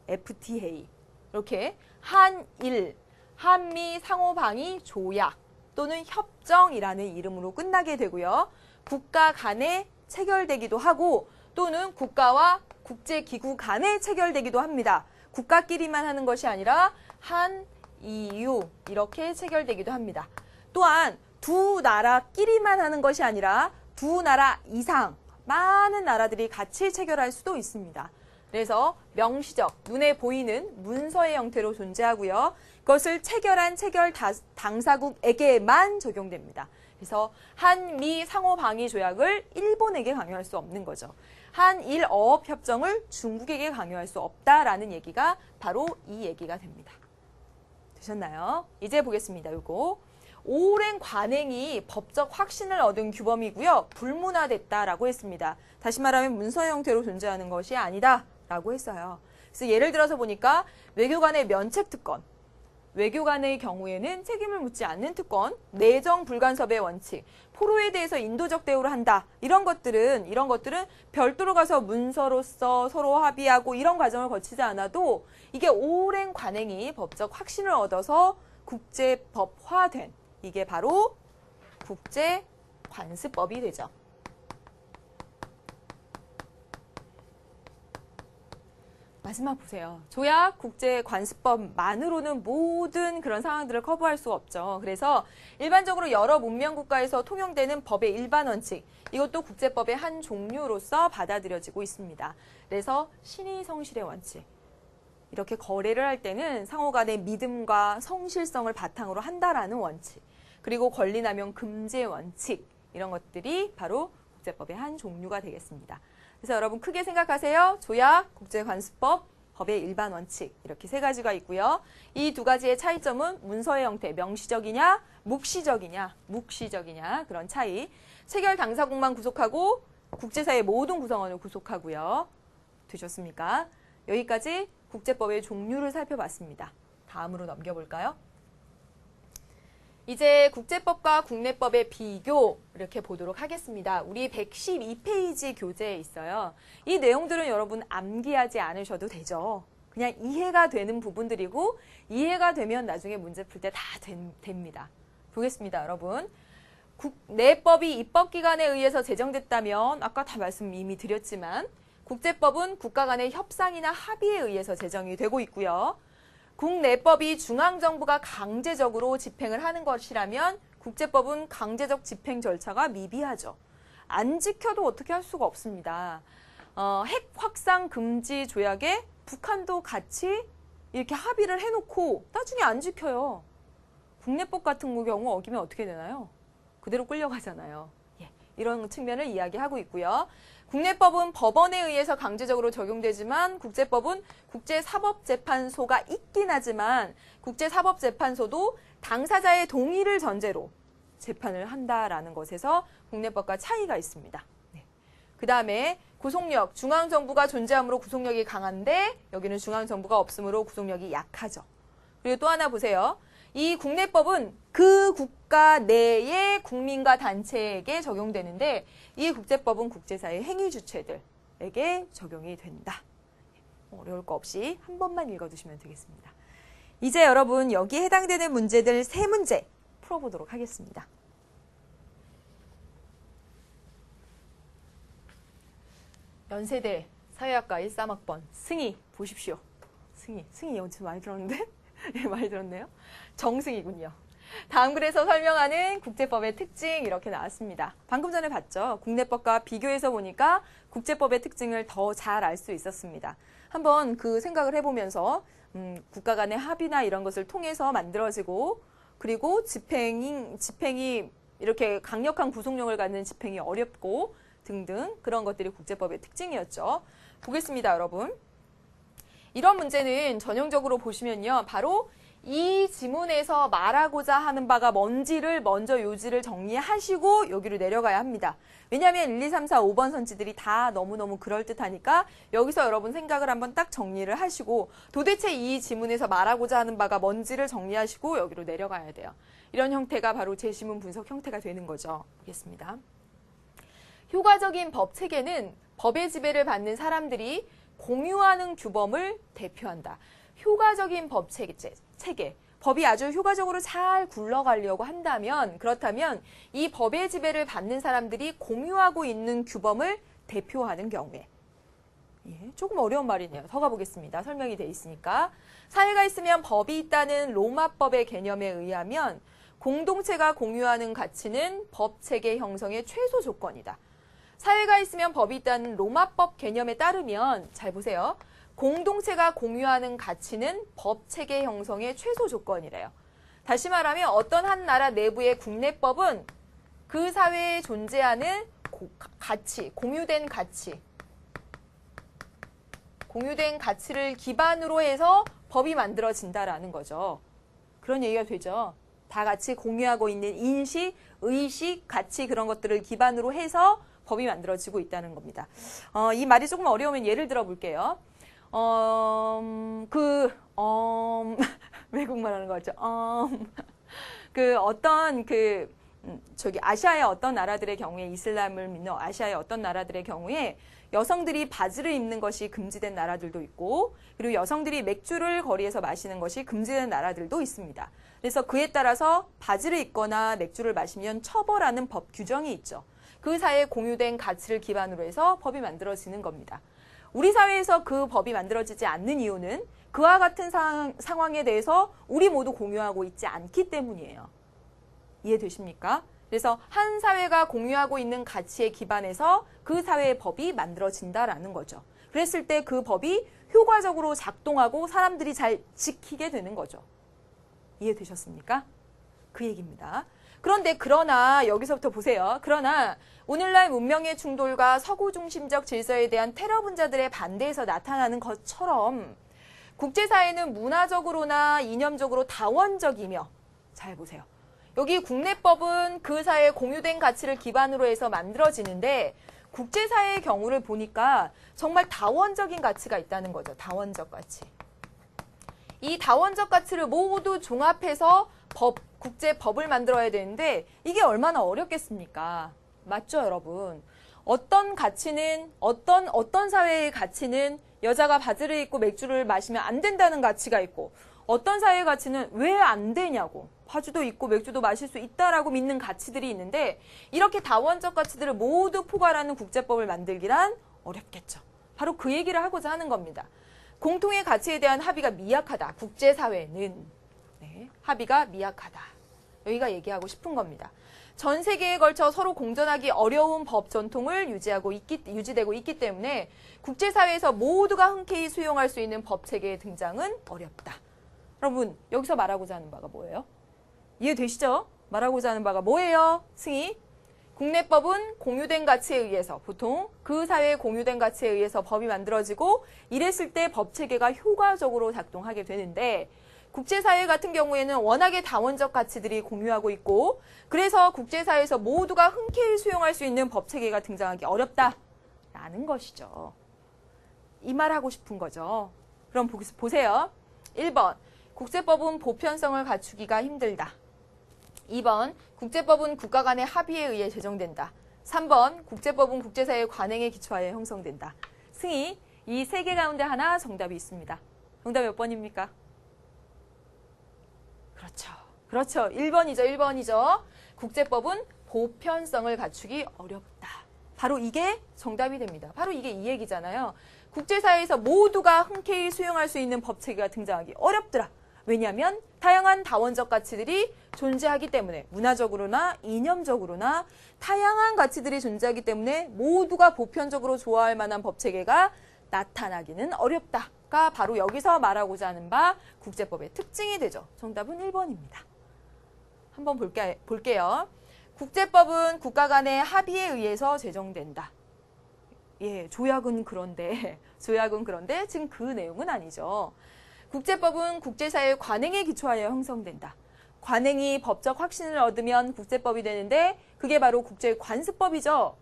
FTA 이렇게 한일, 한미 상호방위 조약 또는 협정이라는 이름으로 끝나게 되고요. 국가 간에 체결되기도 하고 또는 국가와 국제기구 간에 체결되기도 합니다. 국가끼리만 하는 것이 아니라 한, EU 이렇게 체결되기도 합니다. 또한 두 나라끼리만 하는 것이 아니라 두 나라 이상 많은 나라들이 같이 체결할 수도 있습니다. 그래서 명시적, 눈에 보이는 문서의 형태로 존재하고요. 그것을 체결한 체결 당사국에게만 적용됩니다. 그래서 한미 상호방위 조약을 일본에게 강요할 수 없는 거죠. 한일 어업협정을 중국에게 강요할 수 없다라는 얘기가 바로 이 얘기가 됩니다. 되셨나요? 이제 보겠습니다. 요거. 오랜 관행이 법적 확신을 얻은 규범이고요. 불문화됐다라고 했습니다. 다시 말하면 문서의 형태로 존재하는 것이 아니다라고 했어요. 그래서 예를 들어서 보니까 외교관의 면책특권, 외교관의 경우에는 책임을 묻지 않는 특권, 내정 불간섭의 원칙, 포로에 대해서 인도적 대우를 한다. 이런 것들은 별도로 가서 문서로서 서로 합의하고 이런 과정을 거치지 않아도 이게 오랜 관행이 법적 확신을 얻어서 국제법화된 이게 바로 국제관습법이 되죠. 마지막 보세요. 조약, 국제관습법만으로는 모든 그런 상황들을 커버할 수 없죠. 그래서 일반적으로 여러 문명국가에서 통용되는 법의 일반 원칙, 이것도 국제법의 한 종류로서 받아들여지고 있습니다. 그래서 신의성실의 원칙, 이렇게 거래를 할 때는 상호 간의 믿음과 성실성을 바탕으로 한다라는 원칙, 그리고 권리남용 금지의 원칙, 이런 것들이 바로 국제법의 한 종류가 되겠습니다. 그래서 여러분 크게 생각하세요. 조약, 국제관습법, 법의 일반 원칙 이렇게 세 가지가 있고요. 이 두 가지의 차이점은 문서의 형태, 명시적이냐, 묵시적이냐 그런 차이. 체결 당사국만 구속하고 국제사회 모든 구성원을 구속하고요. 되셨습니까? 여기까지 국제법의 종류를 살펴봤습니다. 다음으로 넘겨볼까요? 이제 국제법과 국내법의 비교 이렇게 보도록 하겠습니다. 우리 112페이지 교재에 있어요. 이 내용들은 여러분 암기하지 않으셔도 되죠. 그냥 이해가 되는 부분들이고 이해가 되면 나중에 문제 풀 때 다 됩니다. 보겠습니다, 여러분. 국내법이 입법기관에 의해서 제정됐다면 아까 다 말씀 이미 드렸지만 국제법은 국가 간의 협상이나 합의에 의해서 제정이 되고 있고요. 국내법이 중앙정부가 강제적으로 집행을 하는 것이라면 국제법은 강제적 집행 절차가 미비하죠. 안 지켜도 어떻게 할 수가 없습니다. 핵 확산 금지 조약에 북한도 같이 이렇게 합의를 해놓고 나중에 안 지켜요. 국내법 같은 경우 어기면 어떻게 되나요? 그대로 끌려가잖아요. 이런 측면을 이야기하고 있고요. 국내법은 법원에 의해서 강제적으로 적용되지만 국제법은 국제사법재판소가 있긴 하지만 국제사법재판소도 당사자의 동의를 전제로 재판을 한다라는 것에서 국내법과 차이가 있습니다. 그 다음에 구속력, 중앙정부가 존재하므로 구속력이 강한데 여기는 중앙정부가 없으므로 구속력이 약하죠. 그리고 또 하나 보세요. 이 국내법은 그 국가 내의 국민과 단체에게 적용되는데 이 국제법은 국제사회 행위 주체들에게 적용이 된다. 어려울 거 없이 한 번만 읽어두시면 되겠습니다. 이제 여러분 여기에 해당되는 문제들 3문제 풀어보도록 하겠습니다. 연세대 사회학과 13학번 승희 보십시오. 승희 연습 많이 들었는데? 예, 많이 들었네요. 정승이군요. 다음 글에서 설명하는 국제법의 특징 이렇게 나왔습니다. 방금 전에 봤죠? 국내법과 비교해서 보니까 국제법의 특징을 더 잘 알 수 있었습니다. 한번 그 생각을 해보면서 국가 간의 합의나 이런 것을 통해서 만들어지고 그리고 집행이 이렇게 강력한 구속력을 갖는 집행이 어렵고 등등 그런 것들이 국제법의 특징이었죠. 보겠습니다, 여러분. 이런 문제는 전형적으로 보시면요. 바로 이 지문에서 말하고자 하는 바가 뭔지를 먼저 요지를 정리하시고 여기로 내려가야 합니다. 왜냐하면 1, 2, 3, 4, 5번 선지들이 다 너무너무 그럴듯하니까 여기서 여러분 생각을 한번 딱 정리를 하시고 도대체 이 지문에서 말하고자 하는 바가 뭔지를 정리하시고 여기로 내려가야 돼요. 이런 형태가 바로 제시문 분석 형태가 되는 거죠. 보겠습니다. 효과적인 법 체계는 법의 지배를 받는 사람들이 공유하는 규범을 대표한다. 효과적인 법 체계. 법이 아주 효과적으로 잘 굴러가려고 그렇다면 이 법의 지배를 받는 사람들이 공유하고 있는 규범을 대표하는 경우에. 조금 어려운 말이네요. 더 가보겠습니다. 설명이 돼 있으니까. 사회가 있으면 법이 있다는 로마법의 개념에 의하면 공동체가 공유하는 가치는 법 체계 형성의 최소 조건이다. 사회가 있으면 법이 있다는 로마법 개념에 따르면 잘 보세요. 공동체가 공유하는 가치는 법 체계 형성의 최소 조건이래요. 다시 말하면 어떤 한 나라 내부의 국내법은 그 사회에 존재하는 가치, 공유된 가치를 기반으로 해서 법이 만들어진다라는 거죠. 그런 얘기가 되죠. 다 같이 공유하고 있는 인식, 의식, 가치 그런 것들을 기반으로 해서 법이 만들어지고 있다는 겁니다. 이 말이 조금 어려우면 예를 들어 볼게요. 외국말 하는 거 같죠? 아시아의 어떤 나라들의 경우에 이슬람을 믿는 아시아의 어떤 나라들의 경우에 여성들이 바지를 입는 것이 금지된 나라들도 있고 그리고 여성들이 맥주를 거리에서 마시는 것이 금지된 나라들도 있습니다. 그래서 그에 따라서 바지를 입거나 맥주를 마시면 처벌하는 법 규정이 있죠. 그 사회에 공유된 가치를 기반으로 해서 법이 만들어지는 겁니다. 우리 사회에서 그 법이 만들어지지 않는 이유는 그와 같은 상황에 대해서 우리 모두 공유하고 있지 않기 때문이에요. 이해되십니까? 그래서 한 사회가 공유하고 있는 가치에 기반해서 그 사회의 법이 만들어진다라는 거죠. 그랬을 때 그 법이 효과적으로 작동하고 사람들이 잘 지키게 되는 거죠. 이해되셨습니까? 그 얘기입니다. 그러나 여기서부터 보세요. 그러나 오늘날 문명의 충돌과 서구 중심적 질서에 대한 테러 분자들의 반대에서 나타나는 것처럼 국제사회는 문화적으로나 이념적으로 다원적이며 잘 보세요. 여기 국내법은 그 사회의 공유된 가치를 기반으로 해서 만들어지는데 국제사회의 경우를 보니까 정말 다원적인 가치가 있다는 거죠. 다원적 가치. 이 다원적 가치를 모두 종합해서 국제법을 만들어야 되는데 이게 얼마나 어렵겠습니까? 맞죠, 여러분? 어떤 가치는, 어떤 사회의 가치는 여자가 바지를 입고 맥주를 마시면 안 된다는 가치가 있고 어떤 사회의 가치는 왜 안 되냐고 바지도 입고 맥주도 마실 수 있다라고 믿는 가치들이 있는데 이렇게 다원적 가치들을 모두 포괄하는 국제법을 만들기란 어렵겠죠. 바로 그 얘기를 하고자 하는 겁니다. 공통의 가치에 대한 합의가 미약하다. 국제사회는 합의가 미약하다. 여기가 얘기하고 싶은 겁니다. 전 세계에 걸쳐 서로 공존하기 어려운 법 전통을 유지되고 있기 때문에 국제사회에서 모두가 흔쾌히 수용할 수 있는 법 체계의 등장은 어렵다. 여러분, 여기서 말하고자 하는 바가 뭐예요? 이해되시죠? 말하고자 하는 바가 뭐예요? 승희? 국내법은 공유된 가치에 의해서 보통 그 사회의 공유된 가치에 의해서 법이 만들어지고 이랬을 때 법 체계가 효과적으로 작동하게 되는데 국제사회 같은 경우에는 워낙에 다원적 가치들이 공유하고 있고 그래서 국제사회에서 모두가 흔쾌히 수용할 수 있는 법 체계가 등장하기 어렵다라는 것이죠. 이 말 하고 싶은 거죠. 그럼 보세요. 1번, 국제법은 보편성을 갖추기가 힘들다. 2번, 국제법은 국가 간의 합의에 의해 제정된다. 3번, 국제법은 국제사회의 관행에 기초하여 형성된다. 승희, 이 세 개 가운데 하나 정답이 있습니다. 정답 몇 번입니까? 그렇죠. 1번이죠. 국제법은 보편성을 갖추기 어렵다. 바로 이게 정답이 됩니다. 바로 이게 이 얘기잖아요. 국제사회에서 모두가 흔쾌히 수용할 수 있는 법체계가 등장하기 어렵더라. 왜냐하면 다양한 다원적 가치들이 존재하기 때문에 문화적으로나 이념적으로나 다양한 가치들이 존재하기 때문에 모두가 보편적으로 좋아할 만한 법체계가 나타나기는 어렵다가 바로 여기서 말하고자 하는 바 국제법의 특징이 되죠. 정답은 1번입니다. 한번 볼게요. 국제법은 국가 간의 합의에 의해서 제정된다. 조약은 그런데 지금 그 내용은 아니죠. 국제법은 국제사회의 관행에 기초하여 형성된다. 관행이 법적 확신을 얻으면 국제법이 되는데 그게 바로 국제관습법이죠.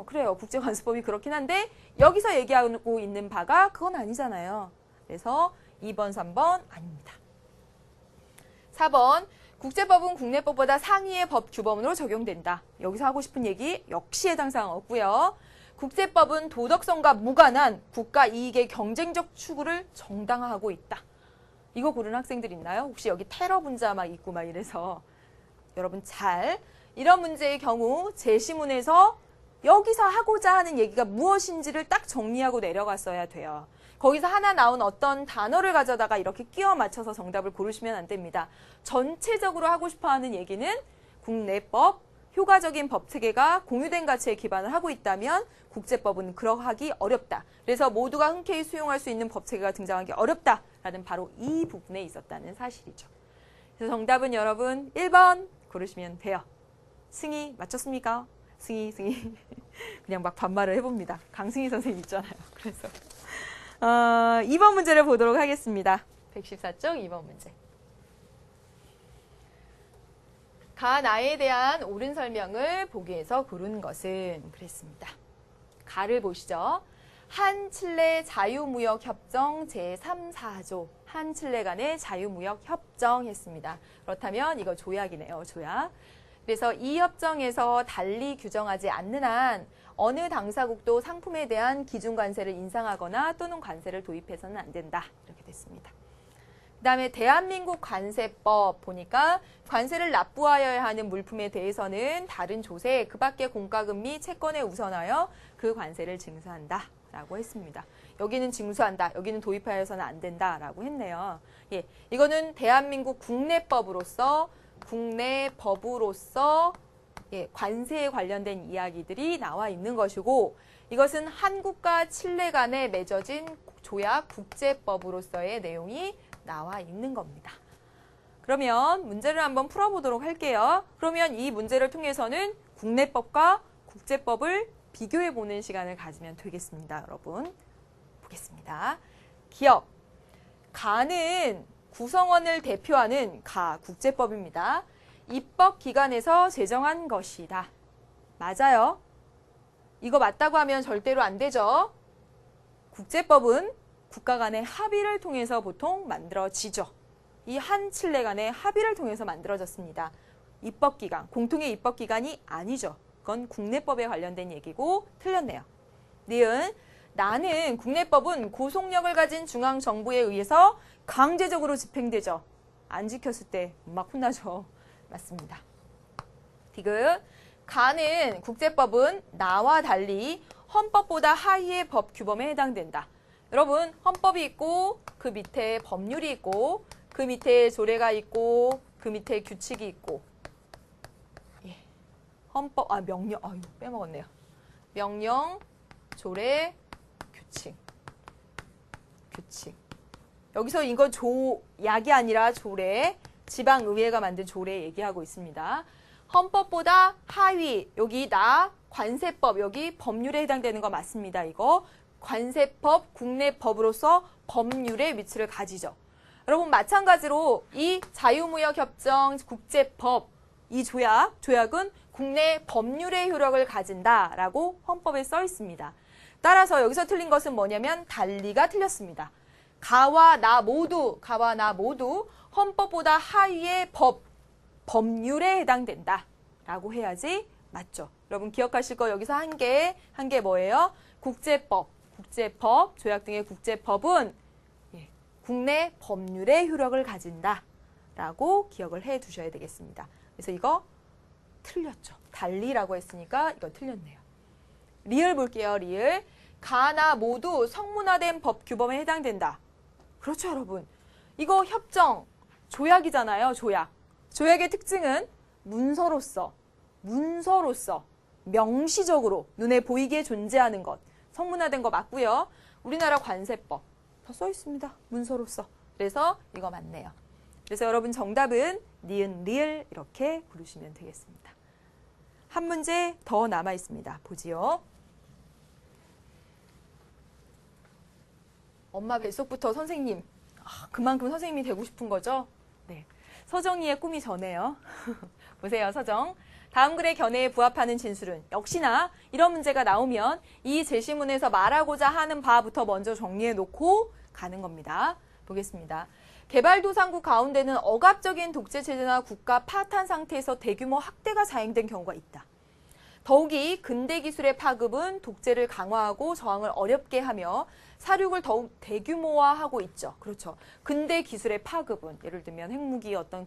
그래요. 국제관습법이 그렇긴 한데 여기서 얘기하고 있는 바가 그건 아니잖아요. 그래서 2번, 3번 아닙니다. 4번, 국제법은 국내법보다 상위의 법 규범으로 적용된다. 여기서 하고 싶은 얘기 역시 해당 사항 없고요. 국제법은 도덕성과 무관한 국가 이익의 경쟁적 추구를 정당화하고 있다. 이거 고른 학생들 있나요? 혹시 여기 테러 분자 막 있고 막 이래서 여러분 이런 문제의 경우 제시문에서 여기서 하고자 하는 얘기가 무엇인지를 딱 정리하고 내려갔어야 돼요. 거기서 하나 나온 어떤 단어를 가져다가 이렇게 끼워 맞춰서 정답을 고르시면 안 됩니다. 전체적으로 하고 싶어 하는 얘기는 국내법, 효과적인 법체계가 공유된 가치에 기반을 하고 있다면 국제법은 그러하기 어렵다. 그래서 모두가 흔쾌히 수용할 수 있는 법체계가 등장하기 어렵다라는 바로 이 부분에 있었다는 사실이죠. 그래서 정답은 여러분 1번 고르시면 돼요. 승희 맞췄습니까? 승희 그냥 막 반말을 해봅니다. 강승희 선생님 있잖아요. 그래서 2번 문제를 보도록 하겠습니다. 114쪽 2번 문제. 가 나에 대한 옳은 설명을 보기 위해서 고른 것은 그랬습니다. 가를 보시죠. 한칠레 자유무역협정 제3, 4조 한칠레 간의 자유무역협정 했습니다. 그렇다면 이거 조약이네요. 조약. 그래서 이 협정에서 달리 규정하지 않는 한 어느 당사국도 상품에 대한 기준관세를 인상하거나 또는 관세를 도입해서는 안 된다. 이렇게 됐습니다. 그 다음에 대한민국 관세법 보니까 관세를 납부하여야 하는 물품에 대해서는 다른 조세, 그 밖의 공과금 및 채권에 우선하여 그 관세를 징수한다 라고 했습니다. 여기는 징수한다, 여기는 도입하여서는 안 된다 라고 했네요. 이거는 대한민국 국내법으로서 관세에 관련된 이야기들이 나와 있는 것이고 이것은 한국과 칠레 간에 맺어진 조약 국제법으로서의 내용이 나와 있는 겁니다. 그러면 문제를 한번 풀어보도록 할게요. 그러면 이 문제를 통해서는 국내법과 국제법을 비교해보는 시간을 가지면 되겠습니다. 여러분 보겠습니다. 기업 가는 구성원을 대표하는 가 국제법입니다. 입법기관에서 제정한 것이다. 맞아요. 이거 맞다고 하면 절대로 안 되죠. 국제법은 국가 간의 합의를 통해서 보통 만들어지죠. 이 한 칠레 간의 합의를 통해서 만들어졌습니다. 입법기관, 공통의 입법기관이 아니죠. 그건 국내법에 관련된 얘기고 틀렸네요. 니은, 나는 국내법은 고속력을 가진 중앙정부에 의해서 강제적으로 집행되죠. 안 지켰을 때 막 혼나죠. 맞습니다. 디귿, 가는 국제법은 나와 달리 헌법보다 하위의 법 규범에 해당된다. 여러분, 헌법이 있고 그 밑에 법률이 있고 그 밑에 조례가 있고 그 밑에 규칙이 있고, 예. 헌법, 명령, 빼먹었네요. 명령, 조례, 규칙. 여기서 이거 약이 아니라 조례, 지방의회가 만든 조례 얘기하고 있습니다. 헌법보다 하위, 여기 나, 관세법, 여기 법률에 해당되는 거 맞습니다. 이거 관세법, 국내법으로서 법률의 위치를 가지죠. 여러분 마찬가지로 이 자유무역협정, 국제법, 이 조약은 국내 법률의 효력을 가진다라고 헌법에 써 있습니다. 따라서 여기서 틀린 것은 뭐냐면 달리가 틀렸습니다. 가와 나 모두 헌법보다 하위의 법률에 해당된다 라고 해야지 맞죠. 여러분 기억하실 거 여기서 한 개 뭐예요? 국제법, 조약 등의 국제법은 국내 법률의 효력을 가진다 라고 기억을 해 두셔야 되겠습니다. 그래서 이거 틀렸죠. 달리라고 했으니까 이거 틀렸네요. 리을 볼게요. 리을. 가나 모두 성문화된 법 규범에 해당된다. 그렇죠, 여러분. 이거 협정, 조약이잖아요. 조약의 특징은 문서로서 명시적으로 눈에 보이게 존재하는 것. 성문화된 거 맞고요. 우리나라 관세법 다 써 있습니다. 문서로서. 그래서 이거 맞네요. 그래서 여러분 정답은 니은, 리을 이렇게 부르시면 되겠습니다. 한 문제 더 남아 있습니다. 보지요. 엄마 뱃속부터 선생님. 그만큼 선생님이 되고 싶은 거죠? 네. 서정이의 꿈이 저네요. 보세요, 서정. 다음 글의 견해에 부합하는 진술은 역시나 이런 문제가 나오면 이 제시문에서 말하고자 하는 바부터 먼저 정리해 놓고 가는 겁니다. 보겠습니다. 개발도상국 가운데는 억압적인 독재체제나 국가 파탄 상태에서 대규모 학대가 자행된 경우가 있다. 더욱이 근대 기술의 파급은 독재를 강화하고 저항을 어렵게 하며 사륙을 더욱 대규모화하고 있죠. 그렇죠. 근대 기술의 파급은 예를 들면 핵무기 어떤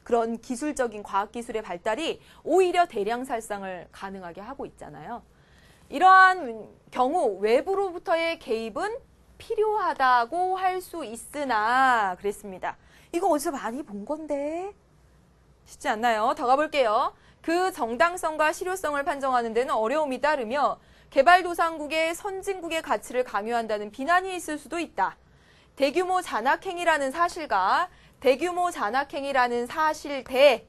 그런 기술적인 과학기술의 발달이 오히려 대량 살상을 가능하게 하고 있잖아요. 이러한 경우 외부로부터의 개입은 필요하다고 할 수 있으나 그랬습니다. 이거 어디서 많이 본 건데 쉽지 않나요? 더 가볼게요. 그 정당성과 실효성을 판정하는 데는 어려움이 따르며 개발도상국의 선진국의 가치를 강요한다는 비난이 있을 수도 있다. 대규모 잔악행위라는 사실과 대규모 잔악행위라는 사실대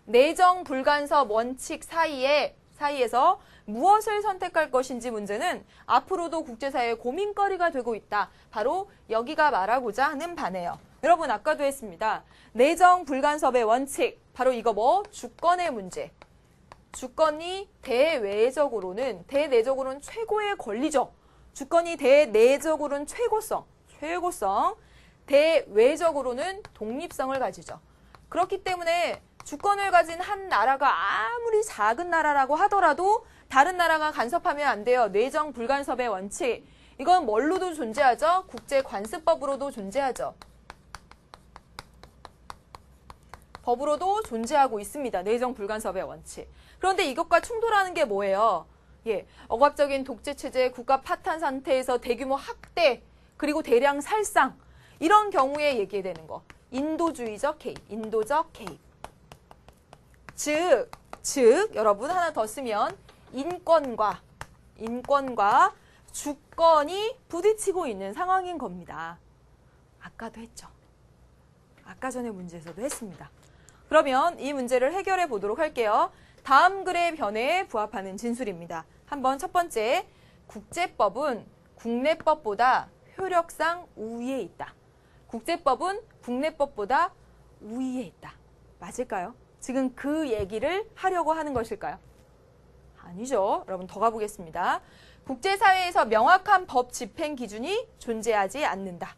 내정 불간섭 원칙 사이에서 무엇을 선택할 것인지 문제는 앞으로도 국제사회의 고민거리가 되고 있다. 바로 여기가 말하고자 하는 바네요. 여러분 아까도 했습니다. 내정 불간섭의 원칙, 바로 이거 주권의 문제. 주권이 대내적으로는 최고의 권리죠. 주권이 대내적으로는 최고성, 대외적으로는 독립성을 가지죠. 그렇기 때문에 주권을 가진 한 나라가 아무리 작은 나라라고 하더라도 다른 나라가 간섭하면 안 돼요. 내정 불간섭의 원칙. 이건 뭘로도 존재하죠? 국제관습법으로도 존재하죠. 법으로도 존재하고 있습니다. 내정 불간섭의 원칙. 그런데 이것과 충돌하는 게 뭐예요? 억압적인 독재체제, 국가 파탄 상태에서 대규모 학대, 그리고 대량 살상, 이런 경우에 얘기되는 거. 인도적 개입. 즉, 여러분 하나 더 쓰면 인권과 주권이 부딪히고 있는 상황인 겁니다. 아까도 했죠. 아까 전에 문제에서도 했습니다. 그러면 이 문제를 해결해 보도록 할게요. 다음 글의 변해에 부합하는 진술입니다. 한번 첫 번째, 국제법은 국내법보다 효력상 우위에 있다. 국제법은 국내법보다 우위에 있다. 맞을까요? 지금 그 얘기를 하려고 하는 것일까요? 아니죠. 여러분 더 가보겠습니다. 국제사회에서 명확한 법 집행 기준이 존재하지 않는다.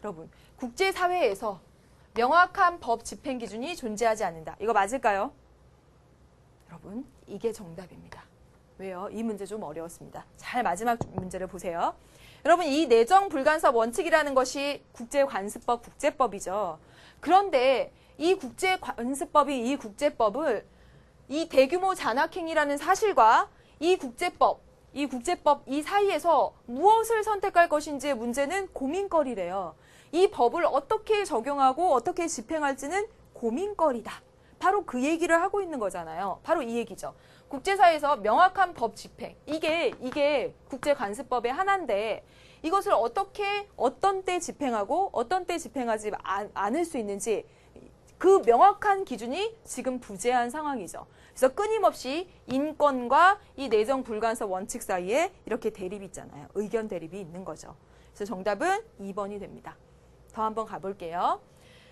여러분, 국제사회에서 명확한 법 집행 기준이 존재하지 않는다. 이거 맞을까요? 여러분, 이게 정답입니다. 왜요? 이 문제 좀 어려웠습니다. 잘 마지막 문제를 보세요. 여러분, 이 내정 불간섭 원칙이라는 것이 국제관습법, 국제법이죠. 그런데 이 국제관습법이 이 국제법을 이 대규모 잔악행위라는 사실과 이 국제법 이 사이에서 무엇을 선택할 것인지의 문제는 고민거리래요. 이 법을 어떻게 적용하고 어떻게 집행할지는 고민거리다. 바로 그 얘기를 하고 있는 거잖아요. 바로 이 얘기죠. 국제사회에서 명확한 법 집행. 이게 국제관습법의 하나인데 이것을 어떻게 어떤 때 집행하고 어떤 때 집행하지 않을 수 있는지 그 명확한 기준이 지금 부재한 상황이죠. 그래서 끊임없이 인권과 이 내정 불간섭 원칙 사이에 이렇게 대립이 있잖아요. 의견 대립이 있는 거죠. 그래서 정답은 2번이 됩니다. 더 한번 가볼게요.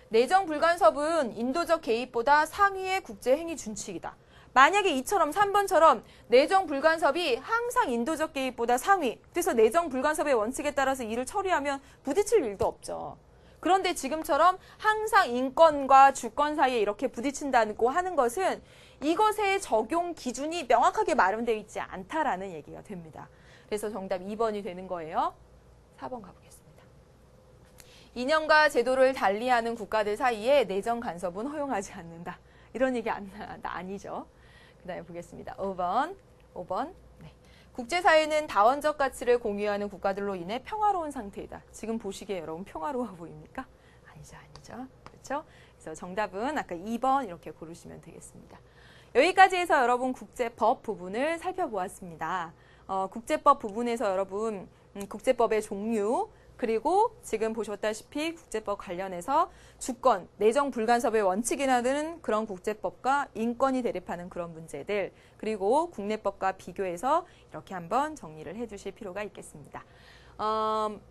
내정 불간섭은 인도적 개입보다 상위의 국제행위 준칙이다. 만약에 이처럼 3번처럼 내정 불간섭이 항상 인도적 개입보다 상위. 그래서 내정 불간섭의 원칙에 따라서 일을 처리하면 부딪힐 일도 없죠. 그런데 지금처럼 항상 인권과 주권 사이에 이렇게 부딪힌다고 하는 것은 이것의 적용 기준이 명확하게 마련되어 있지 않다라는 얘기가 됩니다. 그래서 정답 2번이 되는 거예요. 4번 가보겠습니다. 이념과 제도를 달리하는 국가들 사이에 내정 간섭은 허용하지 않는다. 이런 얘기 아니죠. 그 다음에 보겠습니다. 5번. 네. 국제사회는 다원적 가치를 공유하는 국가들로 인해 평화로운 상태이다. 지금 보시기에 여러분 평화로워 보입니까? 아니죠. 그렇죠? 그래서 정답은 아까 2번 이렇게 고르시면 되겠습니다. 여기까지 해서 여러분 국제법 부분을 살펴보았습니다. 국제법 부분에서 여러분 국제법의 종류 그리고 지금 보셨다시피 국제법 관련해서 주권, 내정 불간섭의 원칙이라는 그런 국제법과 인권이 대립하는 그런 문제들 그리고 국내법과 비교해서 이렇게 한번 정리를 해주실 필요가 있겠습니다.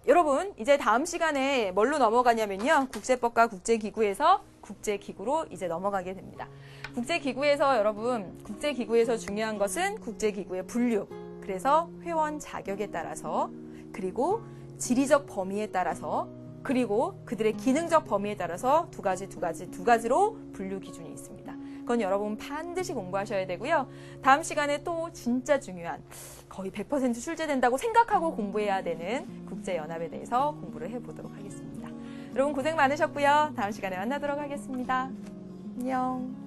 여러분 이제 다음 시간에 뭘로 넘어가냐면요. 국제법과 국제기구에서 국제기구로 이제 넘어가게 됩니다. 국제기구에서 여러분 국제기구에서 중요한 것은 국제기구의 분류 그래서 회원 자격에 따라서 그리고 지리적 범위에 따라서 그리고 그들의 기능적 범위에 따라서 두 가지로 분류 기준이 있습니다. 그건 여러분 반드시 공부하셔야 되고요. 다음 시간에 또 진짜 중요한 거의 100% 출제된다고 생각하고 공부해야 되는 국제연합에 대해서 공부를 해보도록 하겠습니다. 여러분 고생 많으셨고요. 다음 시간에 만나도록 하겠습니다. 안녕.